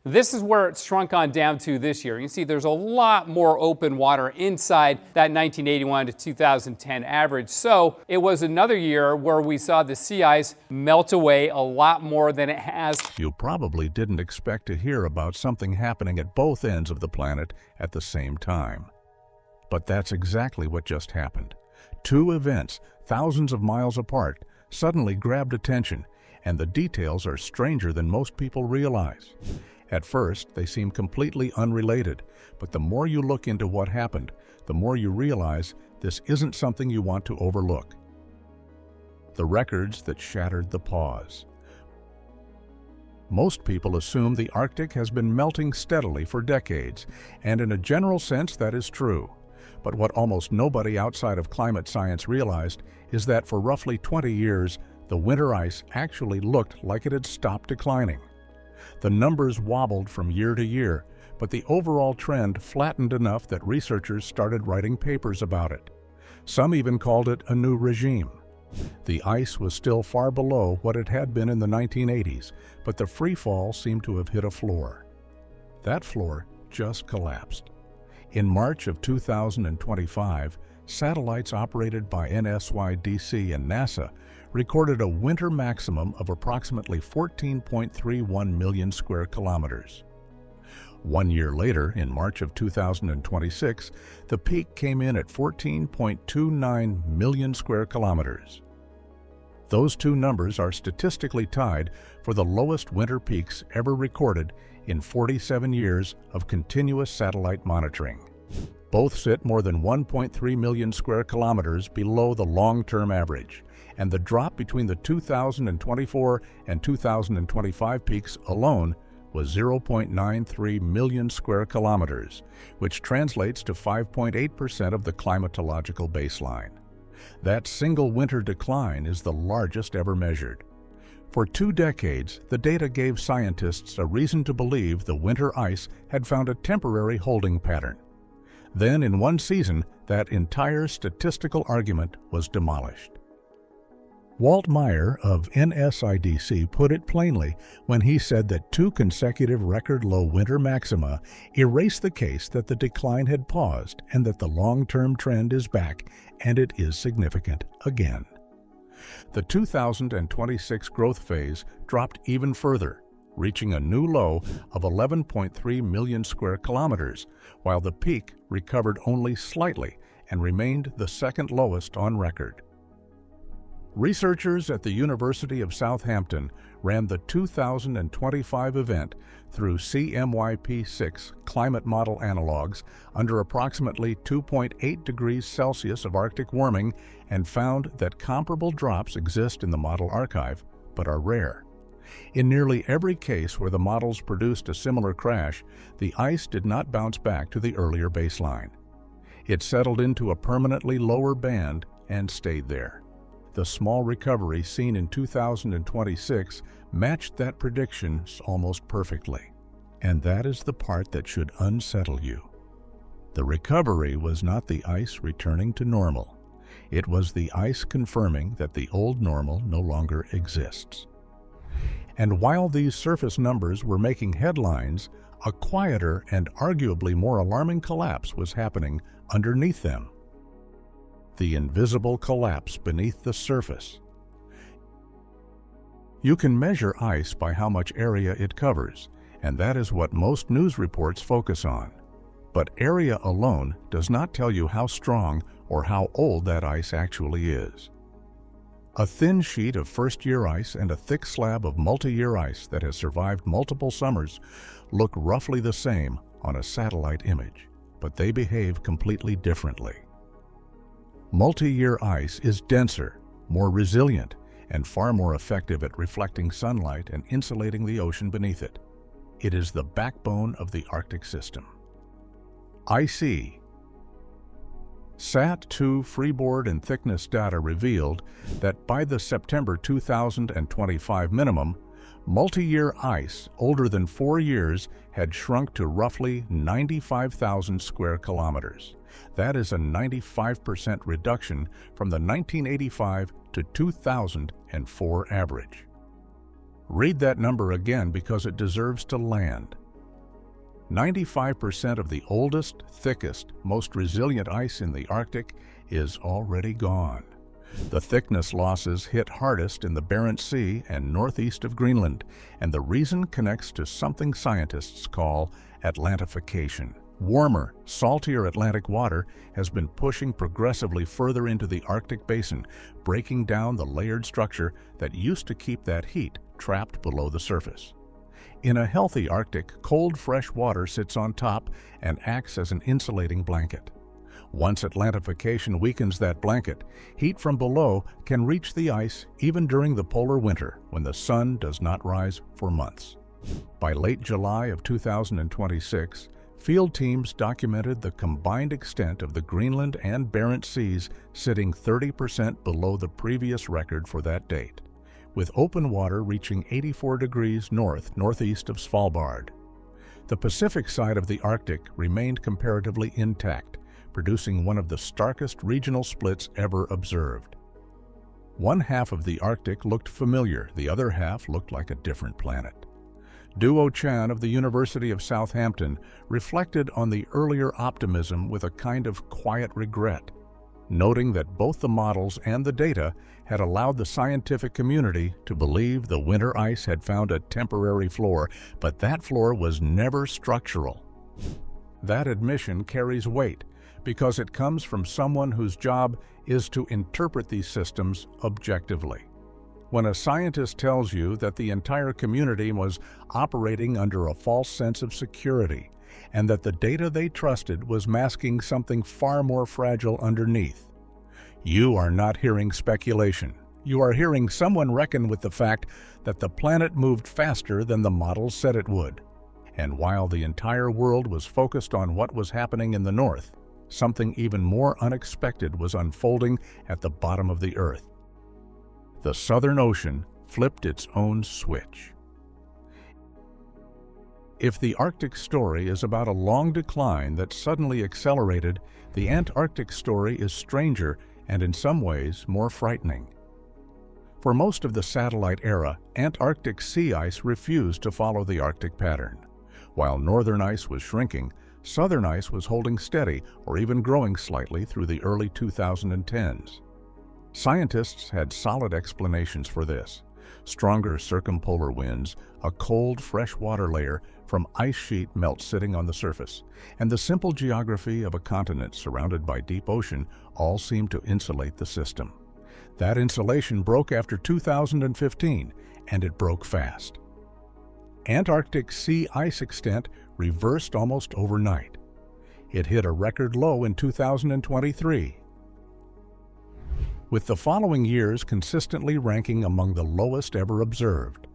This is where it's shrunk on down to this year. You can see there's a lot more open water inside that 1981 to 2010 average. So it was another year where we saw the sea ice melt away a lot more than it has. You probably didn't expect to hear about something happening at both ends of the planet at the same time. But that's exactly what just happened. Two events, thousands of miles apart, suddenly grabbed attention, and the details are stranger than most people realize. At first, they seem completely unrelated, but the more you look into what happened, the more you realize this isn't something you want to overlook. The records that shattered the pause. Most people assume the Arctic has been melting steadily for decades, and in a general sense that is true. But what almost nobody outside of climate science realized is that for roughly 20 years, the winter ice actually looked like it had stopped declining. The numbers wobbled from year to year, but the overall trend flattened enough that researchers started writing papers about it. Some even called it a new regime. The ice was still far below what it had been in the 1980s, but the free fall seemed to have hit a floor. That floor just collapsed. In March of 2025, satellites operated by NSYDC and NASA recorded a winter maximum of approximately 14.31 million square kilometers. 1 year later, in March of 2026, the peak came in at 14.29 million square kilometers. Those two numbers are statistically tied for the lowest winter peaks ever recorded in 47 years of continuous satellite monitoring. Both sit more than 1.3 million square kilometers below the long-term average, and the drop between the 2024 and 2025 peaks alone was 0.93 million square kilometers, which translates to 5.8% of the climatological baseline. That single winter decline is the largest ever measured. For 2 decades, the data gave scientists a reason to believe the winter ice had found a temporary holding pattern. Then, in one season, that entire statistical argument was demolished. Walt Meyer of NSIDC put it plainly when he said that 2 consecutive record-low winter maxima erase the case that the decline had paused and that the long-term trend is back, and it is significant again. The 2026 growth phase dropped even further, reaching a new low of 11.3 million square kilometers, while the peak recovered only slightly and remained the second lowest on record. Researchers at the University of Southampton ran the 2025 event through CMYP6 climate model analogs under approximately 2.8 degrees Celsius of Arctic warming and found that comparable drops exist in the model archive, but are rare. In nearly every case where the models produced a similar crash, the ice did not bounce back to the earlier baseline. It settled into a permanently lower band and stayed there. The small recovery seen in 2026 matched that prediction almost perfectly. And that is the part that should unsettle you. The recovery was not the ice returning to normal. It was the ice confirming that the old normal no longer exists. And while these surface numbers were making headlines, a quieter and arguably more alarming collapse was happening underneath them. The invisible collapse beneath the surface. You can measure ice by how much area it covers, and that is what most news reports focus on. But area alone does not tell you how strong or how old that ice actually is. A thin sheet of first-year ice and a thick slab of multi-year ice that has survived multiple summers look roughly the same on a satellite image, but they behave completely differently. Multi-year ice is denser, more resilient, and far more effective at reflecting sunlight and insulating the ocean beneath it. It is the backbone of the Arctic system. Icy. SAT-2 freeboard and thickness data revealed that by the September 2025 minimum, multi-year ice older than 4 years had shrunk to roughly 95,000 square kilometers. That is a 95% reduction from the 1985 to 2004 average. Read that number again because it deserves to land. 95% of the oldest, thickest, most resilient ice in the Arctic is already gone. The thickness losses hit hardest in the Barents Sea and northeast of Greenland, and the reason connects to something scientists call Atlantification. Warmer, saltier Atlantic water has been pushing progressively further into the Arctic basin, breaking down the layered structure that used to keep that heat trapped below the surface. In a healthy Arctic, cold, fresh water sits on top and acts as an insulating blanket. Once Atlantification weakens that blanket, heat from below can reach the ice even during the polar winter when the sun does not rise for months. By late July of 2026, field teams documented the combined extent of the Greenland and Barents Seas sitting 30% below the previous record for that date, with open water reaching 84 degrees northeast of Svalbard. The Pacific side of the Arctic remained comparatively intact, producing one of the starkest regional splits ever observed. One half of the Arctic looked familiar, the other half looked like a different planet. Duo Chan of the University of Southampton reflected on the earlier optimism with a kind of quiet regret, noting that both the models and the data had allowed the scientific community to believe the winter ice had found a temporary floor, but that floor was never structural. That admission carries weight because it comes from someone whose job is to interpret these systems objectively. When a scientist tells you that the entire community was operating under a false sense of security and that the data they trusted was masking something far more fragile underneath, you are not hearing speculation. You are hearing someone reckon with the fact that the planet moved faster than the models said it would. And while the entire world was focused on what was happening in the north, something even more unexpected was unfolding at the bottom of the Earth. The Southern Ocean flipped its own switch. If the Arctic story is about a long decline that suddenly accelerated, the Antarctic story is stranger and in some ways more frightening. For most of the satellite era, Antarctic sea ice refused to follow the Arctic pattern. While northern ice was shrinking, southern ice was holding steady or even growing slightly through the early 2010s. Scientists had solid explanations for this. Stronger circumpolar winds, a cold freshwater layer from ice sheet melt sitting on the surface, and the simple geography of a continent surrounded by deep ocean all seemed to insulate the system. That insulation broke after 2015, and it broke fast. Antarctic sea ice extent reversed almost overnight. It hit a record low in 2023, with the following years consistently ranking among the lowest ever observed.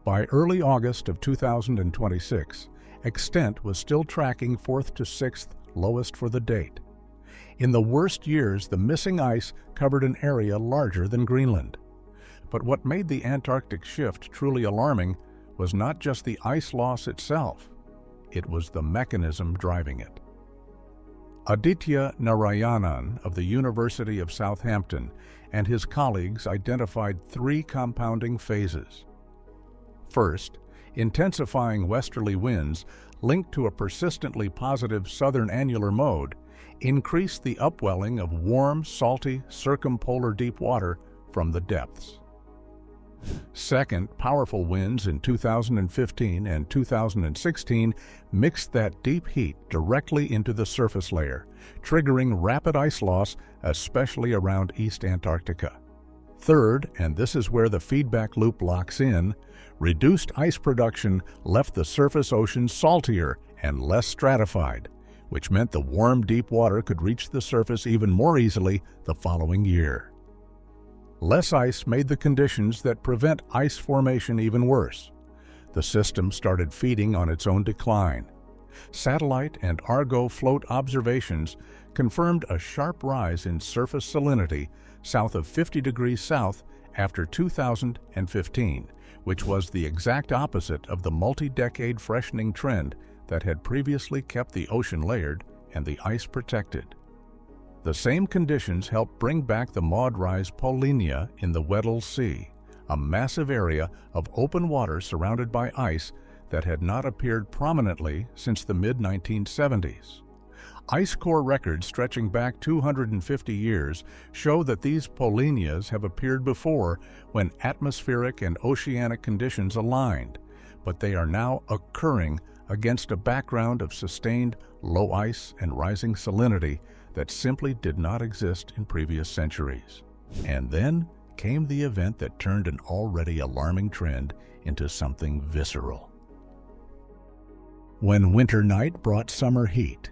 By early August of 2026, extent was still tracking 4th to 6th lowest for the date. In the worst years, the missing ice covered an area larger than Greenland. But what made the Antarctic shift truly alarming was not just the ice loss itself, it was the mechanism driving it. Aditya Narayanan of the University of Southampton and his colleagues identified 3 compounding phases. First, intensifying westerly winds linked to a persistently positive southern annular mode increased the upwelling of warm, salty, circumpolar deep water from the depths. Second, powerful winds in 2015 and 2016 mixed that deep heat directly into the surface layer, triggering rapid ice loss, especially around East Antarctica. Third, and this is where the feedback loop locks in, reduced ice production left the surface ocean saltier and less stratified, which meant the warm, deep water could reach the surface even more easily the following year. Less ice made the conditions that prevent ice formation even worse. The system started feeding on its own decline. Satellite and Argo float observations confirmed a sharp rise in surface salinity south of 50 degrees south after 2015, which was the exact opposite of the multi-decade freshening trend that had previously kept the ocean layered and the ice protected. The same conditions helped bring back the Maud Rise Polynya in the Weddell Sea, a massive area of open water surrounded by ice that had not appeared prominently since the mid-1970s. Ice core records stretching back 250 years show that these polynyas have appeared before when atmospheric and oceanic conditions aligned, but they are now occurring against a background of sustained low ice and rising salinity that simply did not exist in previous centuries. And then came the event that turned an already alarming trend into something visceral. When winter night brought summer heat.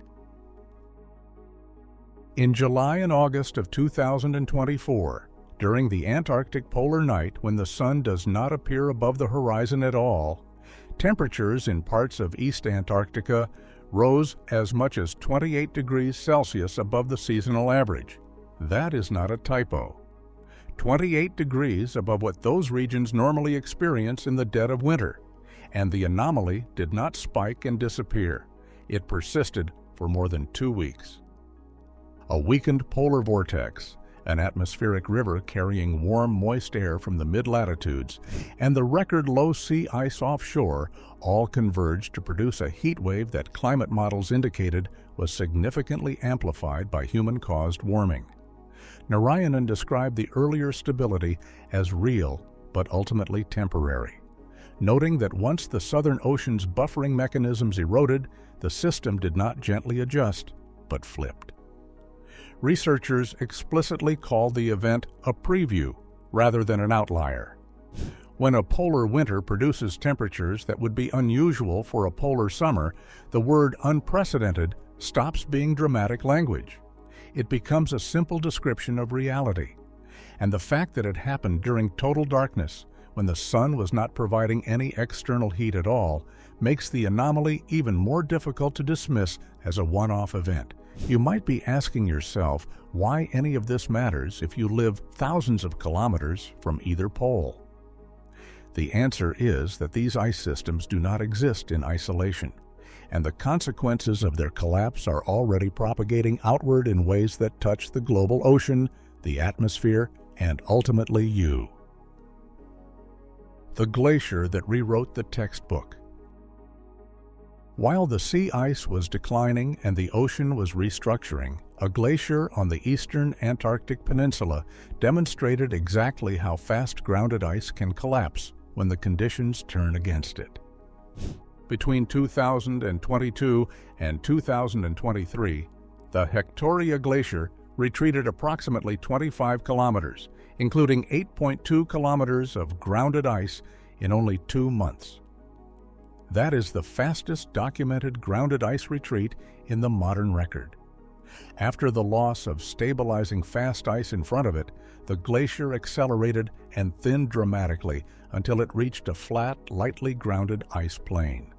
In July and August of 2024, during the Antarctic polar night when the sun does not appear above the horizon at all, temperatures in parts of East Antarctica rose as much as 28 degrees Celsius above the seasonal average. That is not a typo. 28 degrees above what those regions normally experience in the dead of winter, and the anomaly did not spike and disappear. It persisted for more than 2 weeks. A weakened polar vortex, an atmospheric river carrying warm, moist air from the mid-latitudes, and the record low sea ice offshore all converged to produce a heat wave that climate models indicated was significantly amplified by human-caused warming. Narayanan described the earlier stability as real but ultimately temporary, noting that once the Southern Ocean's buffering mechanisms eroded, the system did not gently adjust, but flipped. Researchers explicitly called the event a preview rather than an outlier. When a polar winter produces temperatures that would be unusual for a polar summer, the word unprecedented stops being dramatic language. It becomes a simple description of reality. And the fact that it happened during total darkness, when the sun was not providing any external heat at all, makes the anomaly even more difficult to dismiss as a one-off event. You might be asking yourself why any of this matters if you live thousands of kilometers from either pole. The answer is that these ice systems do not exist in isolation, and the consequences of their collapse are already propagating outward in ways that touch the global ocean, the atmosphere, and ultimately you. The glacier that rewrote the textbook. While the sea ice was declining and the ocean was restructuring, a glacier on the eastern Antarctic peninsula demonstrated exactly how fast grounded ice can collapse when the conditions turn against it. Between 2022 and 2023, the Hectoria Glacier retreated approximately 25 kilometers, including 8.2 kilometers of grounded ice in only 2 months. That is the fastest documented grounded ice retreat in the modern record. After the loss of stabilizing fast ice in front of it, the glacier accelerated and thinned dramatically until it reached a flat, lightly grounded ice plain.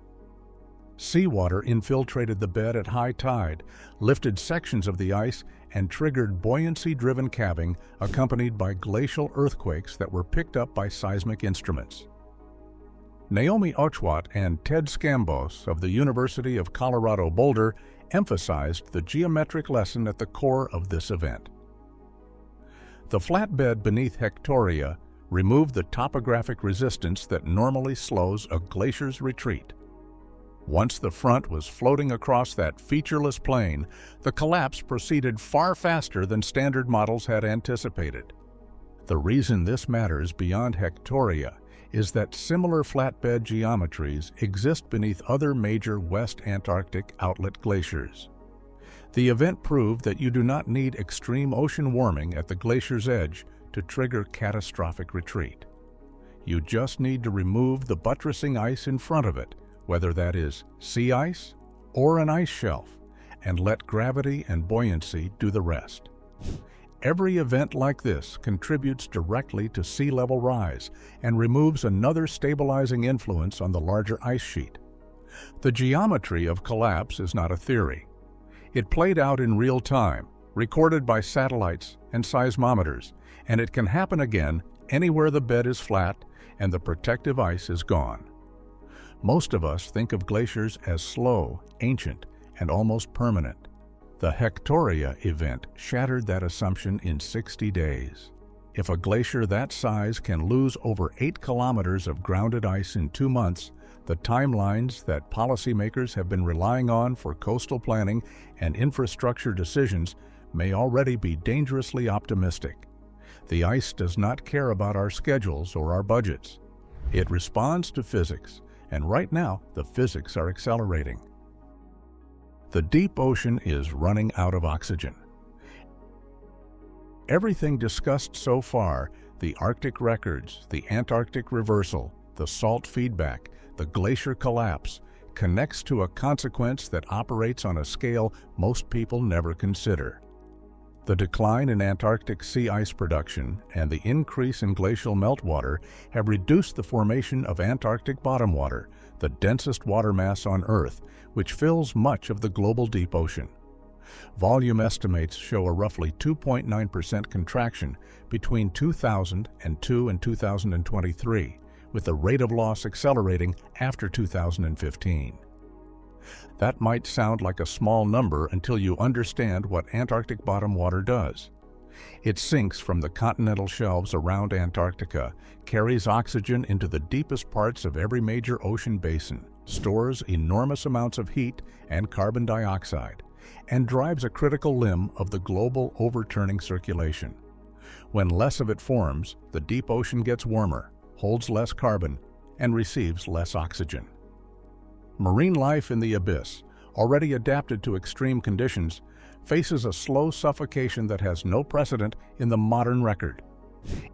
Seawater infiltrated the bed at high tide, lifted sections of the ice, and triggered buoyancy-driven calving accompanied by glacial earthquakes that were picked up by seismic instruments. Naomi Ochwat and Ted Scambos of the University of Colorado Boulder emphasized the geometric lesson at the core of this event. The flatbed beneath Hectoria removed the topographic resistance that normally slows a glacier's retreat. Once the front was floating across that featureless plain, the collapse proceeded far faster than standard models had anticipated. The reason this matters beyond Hectoria is that similar flatbed geometries exist beneath other major West Antarctic outlet glaciers. The event proved that you do not need extreme ocean warming at the glacier's edge to trigger catastrophic retreat. You just need to remove the buttressing ice in front of it, whether that is sea ice or an ice shelf, and let gravity and buoyancy do the rest. Every event like this contributes directly to sea level rise and removes another stabilizing influence on the larger ice sheet. The geometry of collapse is not a theory. It played out in real time, recorded by satellites and seismometers, and it can happen again anywhere the bed is flat and the protective ice is gone. Most of us think of glaciers as slow, ancient, and almost permanent. The Hectoria event shattered that assumption in 60 days. If a glacier that size can lose over 8 kilometers of grounded ice in 2 months, The timelines that policymakers have been relying on for coastal planning and infrastructure decisions may already be dangerously optimistic. The ice does not care about our schedules or our budgets. It responds to physics, and right now the physics are accelerating. The deep ocean is running out of oxygen. Everything discussed so far, the Arctic records, the Antarctic reversal, the salt feedback, the glacier collapse, connects to a consequence that operates on a scale most people never consider. The decline in Antarctic sea ice production and the increase in glacial meltwater have reduced the formation of Antarctic bottom water, the densest water mass on Earth, which fills much of the global deep ocean. Volume estimates show a roughly 2.9% contraction between 2002 and 2023, with the rate of loss accelerating after 2015. That might sound like a small number until you understand what Antarctic bottom water does. It sinks from the continental shelves around Antarctica, carries oxygen into the deepest parts of every major ocean basin, stores enormous amounts of heat and carbon dioxide, and drives a critical limb of the global overturning circulation. When less of it forms, the deep ocean gets warmer, holds less carbon, and receives less oxygen. Marine life in the abyss, already adapted to extreme conditions, faces a slow suffocation that has no precedent in the modern record.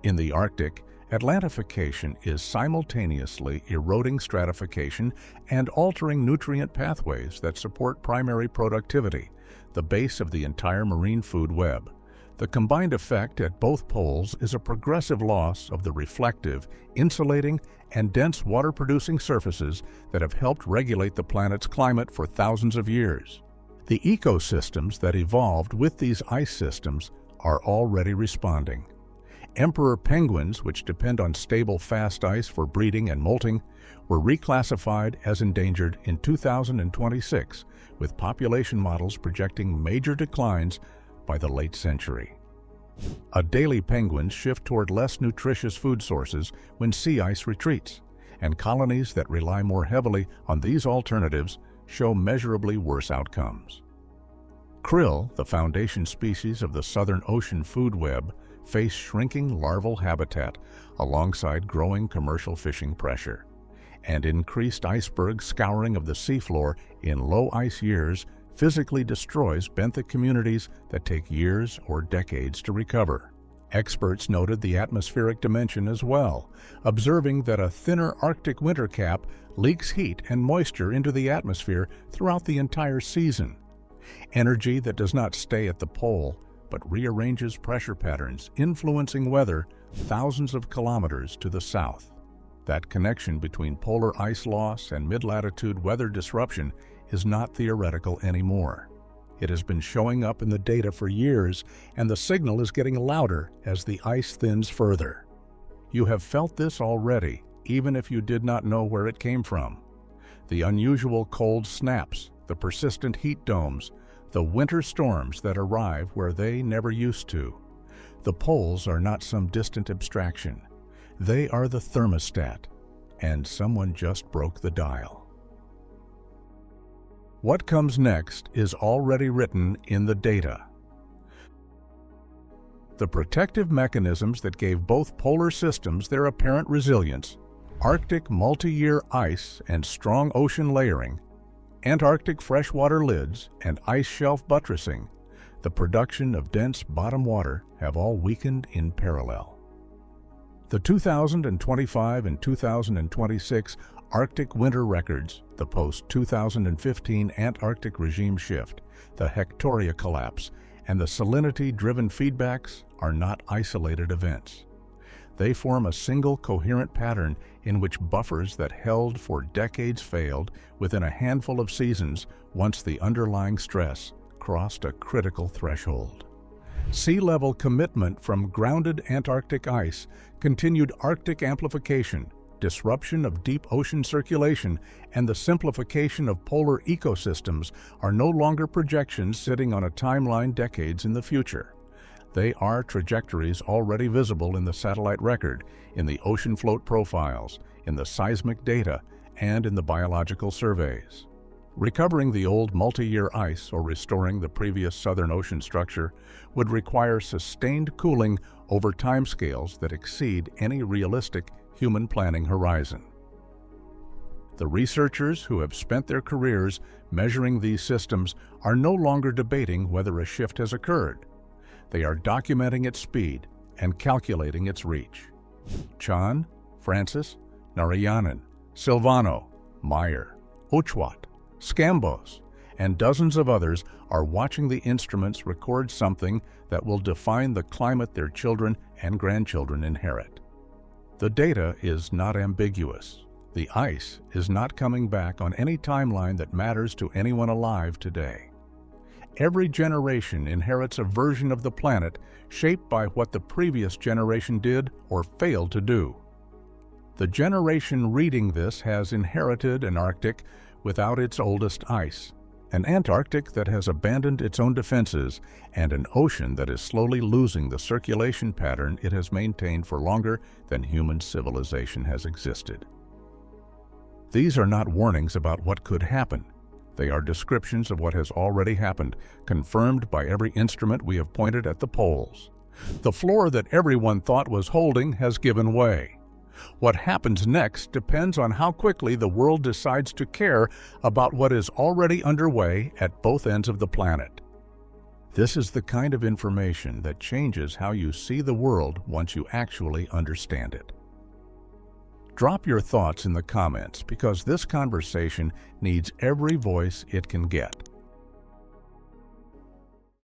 In the Arctic, Atlantification is simultaneously eroding stratification and altering nutrient pathways that support primary productivity, the base of the entire marine food web. The combined effect at both poles is a progressive loss of the reflective, insulating, and dense water-producing surfaces that have helped regulate the planet's climate for thousands of years. The ecosystems that evolved with these ice systems are already responding. Emperor penguins, which depend on stable fast ice for breeding and molting, were reclassified as endangered in 2026, with population models projecting major declines by the late century. Adelie penguins shift toward less nutritious food sources when sea ice retreats, and colonies that rely more heavily on these alternatives show measurably worse outcomes. Krill, the foundation species of the Southern Ocean food web, face shrinking larval habitat alongside growing commercial fishing pressure, and increased iceberg scouring of the seafloor in low ice years physically destroys benthic communities that take years or decades to recover. Experts noted the atmospheric dimension as well, observing that a thinner Arctic winter cap leaks heat and moisture into the atmosphere throughout the entire season. Energy that does not stay at the pole, but rearranges pressure patterns, influencing weather thousands of kilometers to the south. That connection between polar ice loss and mid-latitude weather disruption is not theoretical anymore. It has been showing up in the data for years, and the signal is getting louder as the ice thins further. You have felt this already, even if you did not know where it came from. The unusual cold snaps, the persistent heat domes, the winter storms that arrive where they never used to. The poles are not some distant abstraction. They are the thermostat, and someone just broke the dial. What comes next is already written in the data. The protective mechanisms that gave both polar systems their apparent resilience, Arctic multi-year ice and strong ocean layering, Antarctic freshwater lids, and ice shelf buttressing, the production of dense bottom water have all weakened in parallel. The 2025 and 2026 Arctic winter records, the post-2015 Antarctic regime shift, the Hectoria collapse, and the salinity-driven feedbacks are not isolated events. They form a single coherent pattern in which buffers that held for decades failed within a handful of seasons once the underlying stress crossed a critical threshold. Sea level commitment from grounded Antarctic ice, continued Arctic amplification, disruption of deep ocean circulation, and the simplification of polar ecosystems are no longer projections sitting on a timeline decades in the future. They are trajectories already visible in the satellite record, in the ocean float profiles, in the seismic data, and in the biological surveys. Recovering the old multi-year ice or restoring the previous Southern Ocean structure would require sustained cooling over timescales that exceed any realistic human planning horizon. The researchers who have spent their careers measuring these systems are no longer debating whether a shift has occurred. They are documenting its speed and calculating its reach. Chan, Francis, Narayanan, Silvano, Meyer, Ochwat, Scambos, and dozens of others are watching the instruments record something that will define the climate their children and grandchildren inherit. The data is not ambiguous. The ice is not coming back on any timeline that matters to anyone alive today. Every generation inherits a version of the planet shaped by what the previous generation did or failed to do. The generation reading this has inherited an Arctic without its oldest ice, an Antarctic that has abandoned its own defenses, and an ocean that is slowly losing the circulation pattern it has maintained for longer than human civilization has existed. These are not warnings about what could happen. They are descriptions of what has already happened, confirmed by every instrument we have pointed at the poles. The floor that everyone thought was holding has given way. What happens next depends on how quickly the world decides to care about what is already underway at both ends of the planet. This is the kind of information that changes how you see the world once you actually understand it. Drop your thoughts in the comments because this conversation needs every voice it can get.